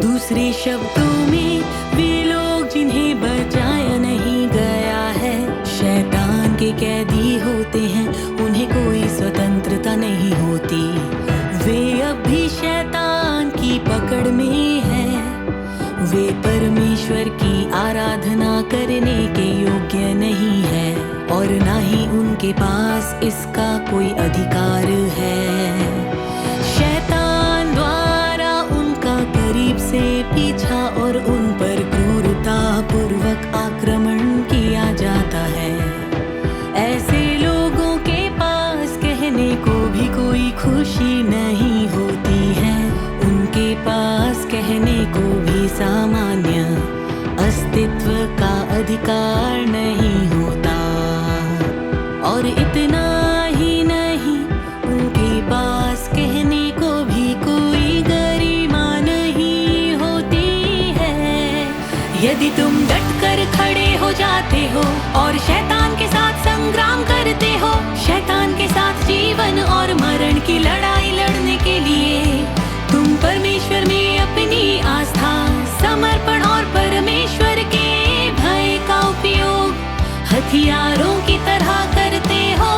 दूसरे शब्दों में वे लोग जिन्हें बचाया नहीं गया है शैतान के कैदी होते हैं, उन्हें कोई स्वतंत्रता नहीं होती। वे अब भी शैतान की पकड़ में हैं। वे परमेश्वर की आराधना करने के योग्य नहीं है और ना ही उनके पास इसका कोई अधिकार है। शैतान द्वारा उनका करीब से पीछा और उन पर क्रूरता पूर्वक आक्रमण किया जाता है। ऐसे लोगों के पास कहने को भी कोई खुशी नहीं होती है। उनके पास कहने को भी सामान्य अस्तित्व का अधिकार नहीं होता। और इतना ही नहीं, उनके पास कहने को भी कोई गरिमा नहीं होती है। यदि तुम डट कर खड़े हो जाते हो और शैतान के साथ संग्राम करते हो, शैतान के साथ जीवन और मरण की लड़ाई लड़ने के लिए तुम परमेश्वर में अपनी आस्था, समर्पण और परमेश्वर के भय का उपयोग हथियारों की तरह करते हो,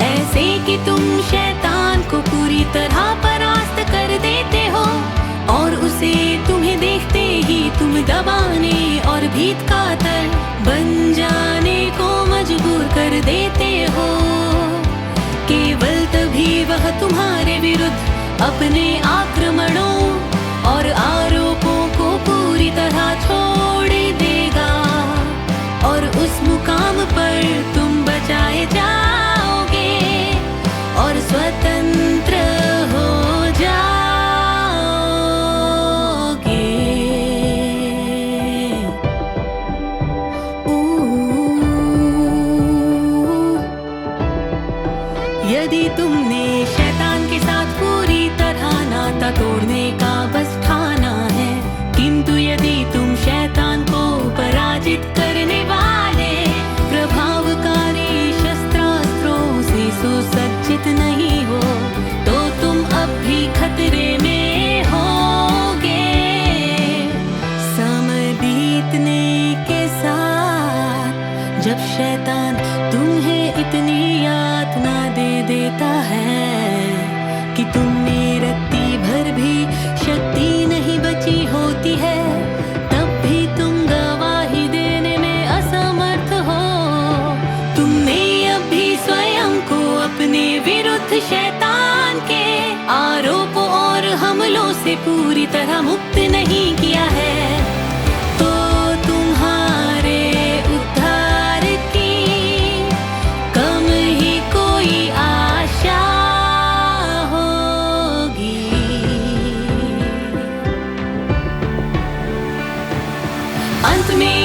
ऐसे कि तुम शैतान को पूरी तरह परास्त कर देते हो और उसे तुम्हें देखते ही तुम दबाने और भीत कातर बन जाने को मजबूर कर देते हो। केवल तभी वह तुम्हारे विरुद्ध अपने आक्रमणों और आरोपों को पूरी तरह छोड़ देगा और उस मुकाम पर तुम बचाए जाओगे और स्वतंत्र हो जाओगे। यदि तुमने शैतान के साथ पूरी तरह नाता तोड़ने का बस ठाना है, किंतु यदि तुम शैतान को पराजित करने वाले प्रभावकारी शस्त्रास्त्रों से सुसज्जित नहीं हो, तो तुम अब भी खतरे में होगे। समय बीतने के साथ जब शैतान तुम्हें इतनी यातना दे देता है कि तुम में रत्ती भर भी शक्ति नहीं बची होती है, तब भी तुम गवाही देने में असमर्थ हो। तुमने अभी स्वयं को अपने विरुद्ध शैतान के आरोपों और हमलों से पूरी तरह मुक्त नहीं किया है, तो तुम्हारे उद्धार की कम ही कोई आशा होगी। अंत में